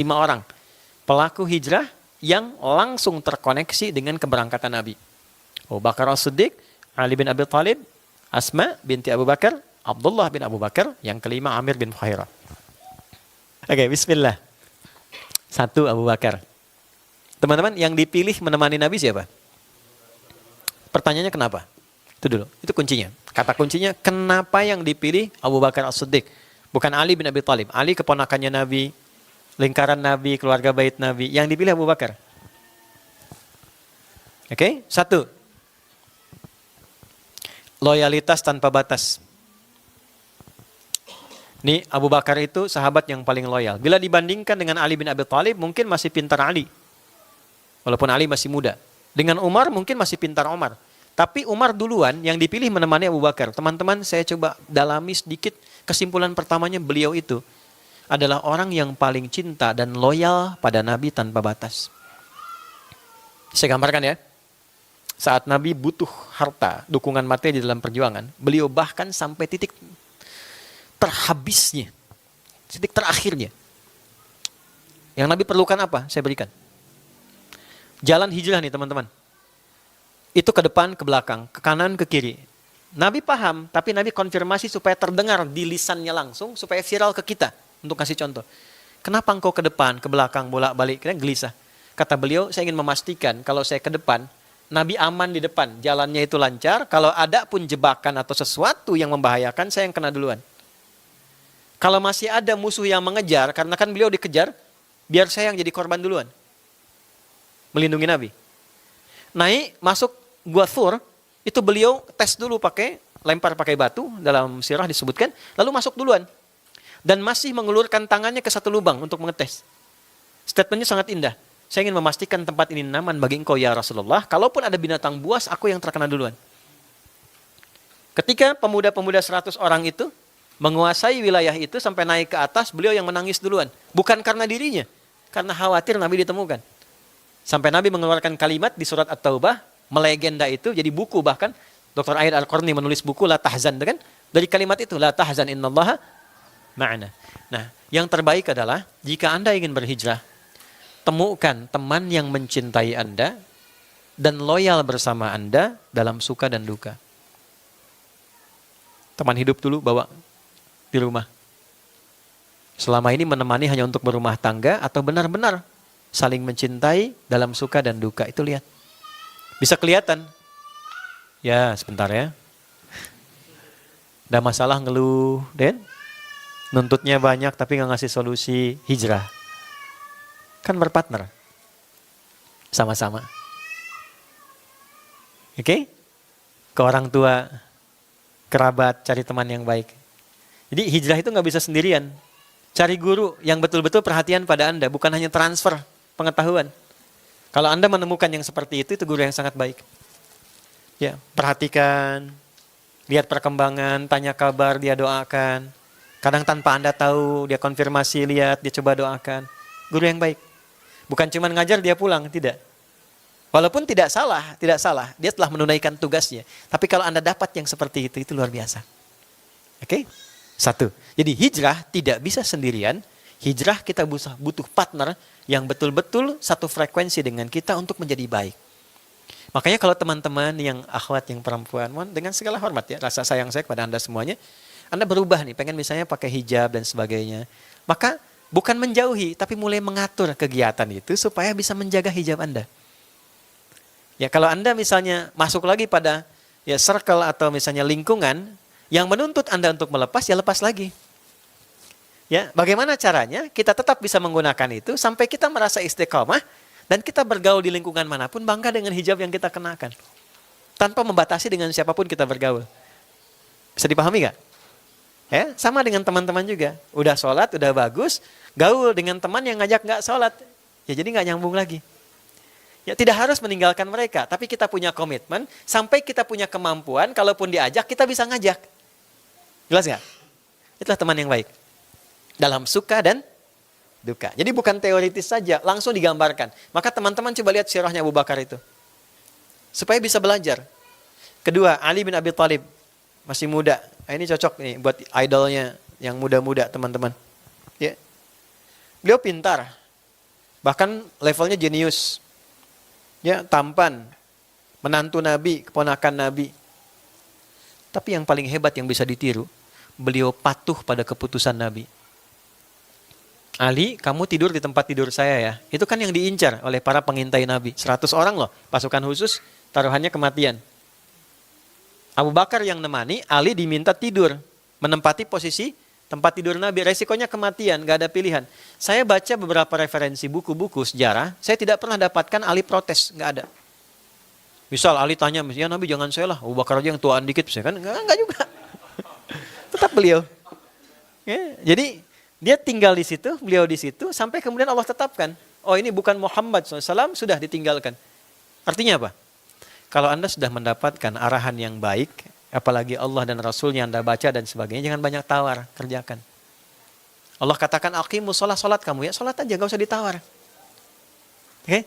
5 orang pelaku hijrah yang langsung terkoneksi dengan keberangkatan Nabi. Abu Bakar As-Siddiq, Ali bin Abi Thalib, Asma binti Abu Bakar, Abdullah bin Abu Bakar, yang kelima Amir bin Fuhairah. Oke, bismillah. 1 Abu Bakar. Teman-teman, yang dipilih menemani Nabi siapa? Pertanyaannya kenapa? Itu dulu, itu kuncinya. Kata kuncinya, kenapa yang dipilih Abu Bakar As-Siddiq? Bukan Ali bin Abi Thalib. Ali keponakannya Nabi, lingkaran Nabi, keluarga bait Nabi. Yang dipilih Abu Bakar. Oke, 1. Loyalitas tanpa batas. Nih, Abu Bakar itu sahabat yang paling loyal. Bila dibandingkan dengan Ali bin Abi Thalib, mungkin masih pintar Ali. Walaupun Ali masih muda. Dengan Umar, mungkin masih pintar Umar. Tapi Umar duluan yang dipilih menemani Abu Bakar. Teman-teman, saya coba dalami sedikit. Kesimpulan pertamanya, beliau itu adalah orang yang paling cinta dan loyal pada Nabi tanpa batas. Saya gambarkan ya. Saat Nabi butuh harta, dukungan materi di dalam perjuangan, beliau bahkan sampai titik terhabisnya, titik terakhirnya. Yang Nabi perlukan apa? Saya berikan. Jalan hijrah nih teman-teman. Itu ke depan, ke belakang, ke kanan, ke kiri. Nabi paham, tapi Nabi konfirmasi supaya terdengar di lisannya langsung, supaya viral ke kita. Untuk kasih contoh. Kenapa engkau ke depan, ke belakang, bolak-balik? Kira gelisah. Kata beliau, saya ingin memastikan kalau saya ke depan, Nabi aman di depan, jalannya itu lancar. Kalau ada pun jebakan atau sesuatu yang membahayakan, saya yang kena duluan. Kalau masih ada musuh yang mengejar, karena kan beliau dikejar, biar saya yang jadi korban duluan. Melindungi Nabi. Naik, masuk Gua Thur, itu beliau tes dulu lempar pakai batu, dalam sirah disebutkan, lalu masuk duluan. Dan masih mengulurkan tangannya ke satu lubang untuk mengetes. Statementnya sangat indah. Saya ingin memastikan tempat ini aman bagi engkau ya Rasulullah. Kalaupun ada binatang buas, aku yang terkena duluan. Ketika pemuda-pemuda 100 orang itu menguasai wilayah itu sampai naik ke atas, beliau yang menangis duluan. Bukan karena dirinya, karena khawatir Nabi ditemukan. Sampai Nabi mengeluarkan kalimat di surat At-Taubah, melegenda itu jadi buku, bahkan Dr. Aid Al-Qarni menulis buku La Tahzan, kan? Dari kalimat itu, La Tahzan innallaha ma'ana. Nah, yang terbaik adalah jika Anda ingin berhijrah, temukan teman yang mencintai Anda dan loyal bersama Anda dalam suka dan duka. Teman hidup dulu bawa di rumah. Selama ini menemani hanya untuk berumah tangga atau benar-benar saling mencintai dalam suka dan duka. Itu lihat. Bisa kelihatan. Ya, sebentar ya. Ada masalah ngeluh, Den. Nuntutnya banyak tapi nggak ngasih solusi hijrah. Kan berpartner. Sama-sama. Oke? Ke orang tua, kerabat, cari teman yang baik. Jadi hijrah itu nggak bisa sendirian. Cari guru yang betul-betul perhatian pada Anda, bukan hanya transfer pengetahuan. Kalau Anda menemukan yang seperti itu guru yang sangat baik. Ya, perhatikan, lihat perkembangan, tanya kabar, dia doakan. Kadang tanpa Anda tahu, dia konfirmasi, lihat, dia coba doakan. Guru yang baik. Bukan cuma ngajar dia pulang, tidak. Walaupun tidak salah, dia telah menunaikan tugasnya. Tapi kalau Anda dapat yang seperti itu luar biasa. Oke? 1. Jadi hijrah tidak bisa sendirian. Hijrah kita butuh partner yang betul-betul satu frekuensi dengan kita untuk menjadi baik. Makanya kalau teman-teman yang akhwat, yang perempuan, mohon dengan segala hormat ya, rasa sayang saya kepada Anda semuanya, Anda berubah nih, pengen misalnya pakai hijab dan sebagainya. Maka bukan menjauhi, tapi mulai mengatur kegiatan itu supaya bisa menjaga hijab Anda. Ya, kalau Anda misalnya masuk lagi pada ya circle atau misalnya lingkungan yang menuntut Anda untuk melepas, ya lepas lagi. Ya, bagaimana caranya kita tetap bisa menggunakan itu sampai kita merasa istiqomah dan kita bergaul di lingkungan manapun bangga dengan hijab yang kita kenakan. Tanpa membatasi dengan siapapun kita bergaul. Bisa dipahami gak? Ya, sama dengan teman-teman juga. Udah sholat, udah bagus, gaul dengan teman yang ngajak gak sholat. Ya jadi gak nyambung lagi. Ya tidak harus meninggalkan mereka, tapi kita punya komitmen, sampai kita punya kemampuan, kalaupun diajak, kita bisa ngajak. Jelas gak? Itulah teman yang baik. Dalam suka dan duka. Jadi bukan teoritis saja, langsung digambarkan. Maka teman-teman coba lihat sirahnya Abu Bakar itu. Supaya bisa belajar. Kedua, Ali bin Abi Thalib. Masih muda. Nah, ini cocok nih buat idolnya yang muda-muda teman-teman. Ya. Beliau pintar. Bahkan levelnya jenius. Ya, tampan, menantu Nabi, keponakan Nabi. Tapi yang paling hebat yang bisa ditiru, beliau patuh pada keputusan Nabi. Ali, kamu tidur di tempat tidur saya ya. Itu kan yang diincar oleh para pengintai Nabi. 100 orang loh, pasukan khusus, taruhannya kematian. Abu Bakar yang nemani, Ali diminta tidur, menempati posisi tempat tidur Nabi. Resikonya kematian, gak ada pilihan. Saya baca beberapa referensi buku-buku sejarah, saya tidak pernah dapatkan Ali protes, gak ada. Misal Ali tanya, ya Nabi jangan saya lah, Abu Bakar aja yang tuaan dikit, saya kan enggak juga. Tetap beliau. Ya, jadi dia tinggal di situ, beliau di situ, sampai kemudian Allah tetapkan. Oh ini bukan Muhammad SAW, sudah ditinggalkan. Artinya apa? Kalau Anda sudah mendapatkan arahan yang baik, apalagi Allah dan Rasulnya Anda baca dan sebagainya, jangan banyak tawar, kerjakan. Allah katakan, aqimus sholat kamu ya, sholat aja, gak usah ditawar. Oke?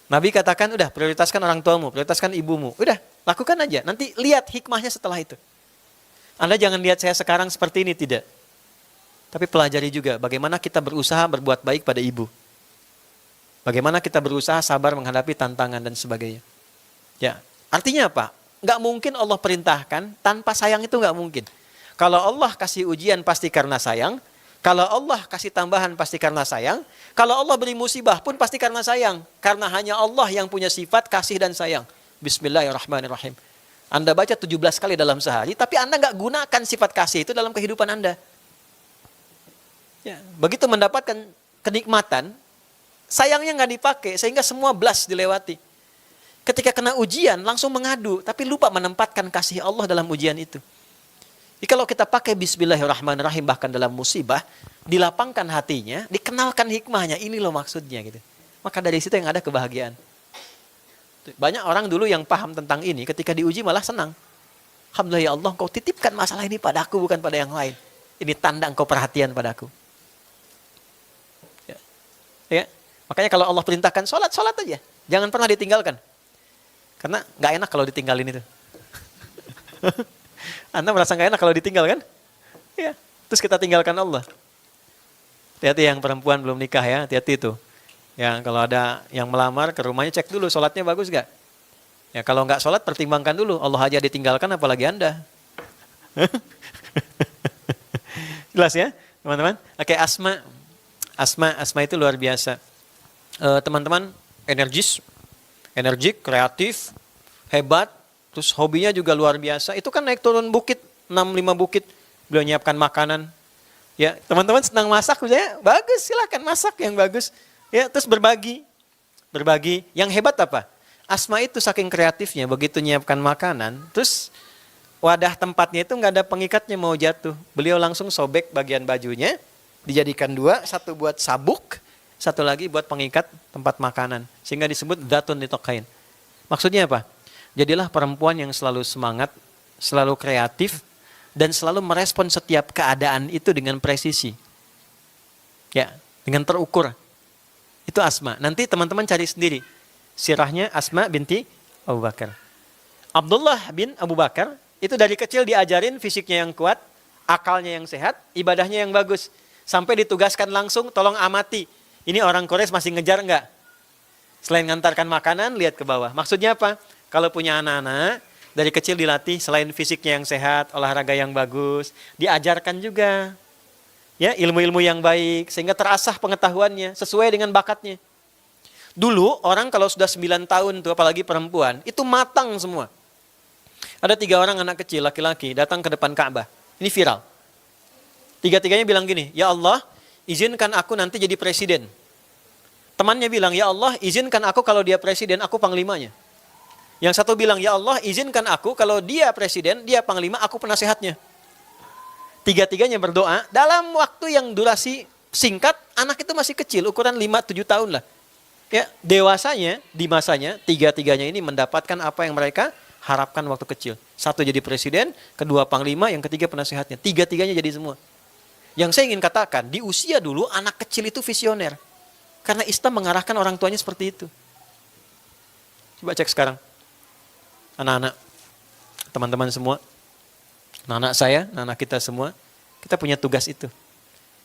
Nabi katakan, udah prioritaskan orang tuamu, prioritaskan ibumu. Udah, lakukan aja, nanti lihat hikmahnya setelah itu. Anda jangan lihat saya sekarang seperti ini, tidak. Tapi pelajari juga bagaimana kita berusaha berbuat baik pada ibu. Bagaimana kita berusaha sabar menghadapi tantangan dan sebagainya. Ya, artinya apa? Nggak mungkin Allah perintahkan tanpa sayang, itu nggak mungkin. Kalau Allah kasih ujian pasti karena sayang. Kalau Allah kasih tambahan pasti karena sayang. Kalau Allah beri musibah pun pasti karena sayang. Karena hanya Allah yang punya sifat kasih dan sayang. Bismillahirrahmanirrahim. Anda baca 17 kali dalam sehari, tapi Anda nggak gunakan sifat kasih itu dalam kehidupan Anda. Ya, begitu mendapatkan kenikmatan, sayangnya nggak dipakai, sehingga semua blast dilewati. Ketika kena ujian, langsung mengadu, tapi lupa menempatkan kasih Allah dalam ujian itu. Jadi kalau kita pakai Bismillahirrahmanirrahim, bahkan dalam musibah, dilapangkan hatinya, dikenalkan hikmahnya, ini loh maksudnya gitu. Maka dari situ yang ada kebahagiaan. Banyak orang dulu yang paham tentang ini, ketika diuji malah senang. Alhamdulillah ya Allah, Engkau titipkan masalah ini padaku, bukan pada yang lain. Ini tanda Engkau perhatian padaku. Ya. Makanya kalau Allah perintahkan sholat aja. Jangan pernah ditinggalkan. Karena gak enak kalau ditinggalin itu. Anda merasa gak enak kalau ditinggal kan? Ya. Terus kita tinggalkan Allah. Hati-hati yang perempuan belum nikah ya, hati-hati itu. Ya, kalau ada yang melamar ke rumahnya, cek dulu sholatnya bagus gak? Ya, kalau gak sholat pertimbangkan dulu. Allah aja ditinggalkan apalagi Anda. Jelas ya teman-teman? Oke, Asma itu luar biasa. Teman-teman energik, kreatif, hebat, terus hobinya juga luar biasa. Itu kan naik turun bukit, 6-5 bukit, beliau nyiapkan makanan. Ya, teman-teman senang masak misalnya, bagus, silakan masak yang bagus. Ya, terus berbagi. Yang hebat apa? Asma itu saking kreatifnya, begitu nyiapkan makanan, terus wadah tempatnya itu nggak ada pengikatnya mau jatuh. Beliau langsung sobek bagian bajunya, dijadikan 2, satu buat sabuk, satu lagi buat pengikat tempat makanan. Sehingga disebut datun ditokhain. Maksudnya apa? Jadilah perempuan yang selalu semangat, selalu kreatif, dan selalu merespon setiap keadaan itu dengan presisi. Ya, dengan terukur. Itu Asma. Nanti teman-teman cari sendiri. Sirahnya Asma binti Abu Bakar. Abdullah bin Abu Bakar, itu dari kecil diajarin fisiknya yang kuat, akalnya yang sehat, ibadahnya yang bagus. Sampai ditugaskan langsung, tolong amati. Ini orang Quraisy masih ngejar enggak? Selain ngantarkan makanan, lihat ke bawah. Maksudnya apa? Kalau punya anak-anak, dari kecil dilatih, selain fisiknya yang sehat, olahraga yang bagus, diajarkan juga ya ilmu-ilmu yang baik, sehingga terasah pengetahuannya, sesuai dengan bakatnya. Dulu, orang kalau sudah 9 tahun, tuh, apalagi perempuan, itu matang semua. Ada 3 orang anak kecil, laki-laki, datang ke depan Ka'bah. Ini viral. 3-tiganya bilang gini, ya Allah, izinkan aku nanti jadi presiden. Temannya bilang, ya Allah, izinkan aku kalau dia presiden, aku panglimanya. Yang satu bilang, ya Allah, izinkan aku kalau dia presiden, dia panglima, aku penasehatnya. 3-tiganya berdoa, dalam waktu yang durasi singkat, anak itu masih kecil, ukuran 5-7 tahun lah. Ya, dewasanya, di masanya, 3-tiganya ini mendapatkan apa yang mereka harapkan waktu kecil. Satu jadi presiden, kedua panglima, yang ketiga penasehatnya. 3-tiganya jadi semua. Yang saya ingin katakan, di usia dulu anak kecil itu visioner. Karena Islam mengarahkan orang tuanya seperti itu. Coba cek sekarang. Anak-anak, teman-teman semua, anak-anak saya, anak-anak kita semua, kita punya tugas itu.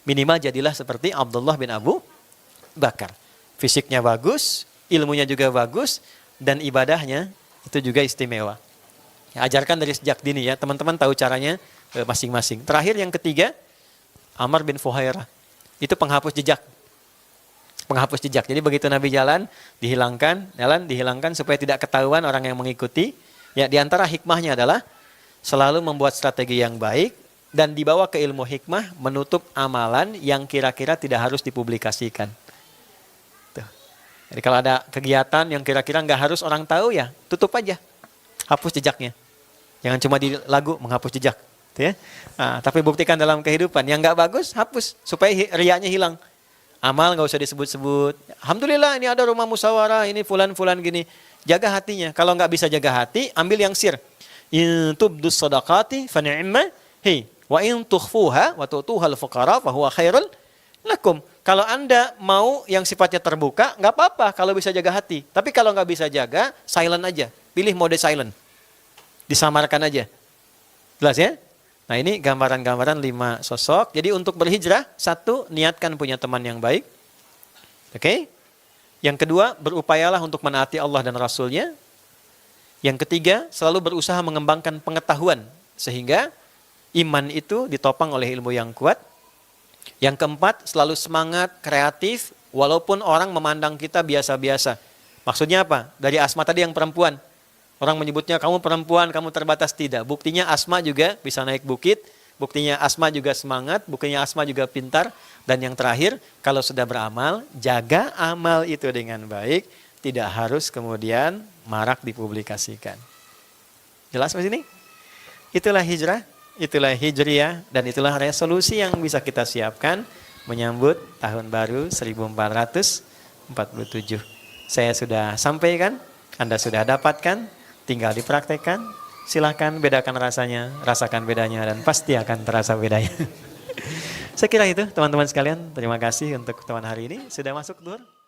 Minimal jadilah seperti Abdullah bin Abu Bakar. Fisiknya bagus, ilmunya juga bagus, dan ibadahnya itu juga istimewa. Ya, ajarkan dari sejak dini ya, teman-teman tahu caranya masing-masing. Terakhir yang ketiga, Amr bin Fuhairah. Itu penghapus jejak. Penghapus jejak. Jadi begitu Nabi jalan, dihilangkan supaya tidak ketahuan orang yang mengikuti. Ya, di antara hikmahnya adalah selalu membuat strategi yang baik dan dibawa ke ilmu hikmah menutup amalan yang kira-kira tidak harus dipublikasikan. Tuh. Jadi kalau ada kegiatan yang kira-kira nggak harus orang tahu ya, tutup aja. Hapus jejaknya. Jangan cuma di lagu menghapus jejak. Ya. Nah, tapi buktikan dalam kehidupan. Yang nggak bagus, hapus. Supaya riaknya hilang. Amal nggak usah disebut-sebut. Alhamdulillah ini ada rumah musyawarah, ini fulan-fulan gini. Jaga hatinya. Kalau nggak bisa jaga hati, ambil yang sir. In tubdus sadaqati fa ni'ma hi wa in tukhfuha wa tu'tuhal fuqara fa huwa khairul lakum. Kalau Anda mau yang sifatnya terbuka, nggak apa-apa kalau bisa jaga hati. Tapi kalau nggak bisa jaga, silent aja. Pilih mode silent. Disamarkan aja. Jelas ya? Nah ini gambaran-gambaran 5 sosok. Jadi untuk berhijrah, 1, niatkan punya teman yang baik. Oke? Yang kedua, berupayalah untuk menaati Allah dan Rasulnya. Yang ketiga, selalu berusaha mengembangkan pengetahuan. Sehingga iman itu ditopang oleh ilmu yang kuat. Yang keempat, selalu semangat, kreatif, walaupun orang memandang kita biasa-biasa. Maksudnya apa? Dari Asma tadi yang perempuan. Orang menyebutnya kamu perempuan, kamu terbatas. Tidak. Buktinya Asma juga bisa naik bukit. Buktinya Asma juga semangat. Buktinya Asma juga pintar. Dan yang terakhir, kalau sudah beramal, jaga amal itu dengan baik. Tidak harus kemudian marak dipublikasikan. Jelas Mas ini? Itulah hijrah. Itulah hijriyah. Dan itulah resolusi yang bisa kita siapkan menyambut tahun baru 1447. Saya sudah sampaikan, Anda sudah dapatkan. Tinggal dipraktekkan, silahkan bedakan rasanya, rasakan bedanya, dan pasti akan terasa bedanya. Saya kira itu teman-teman sekalian, terima kasih untuk teman hari ini. Sudah masuk Duhur?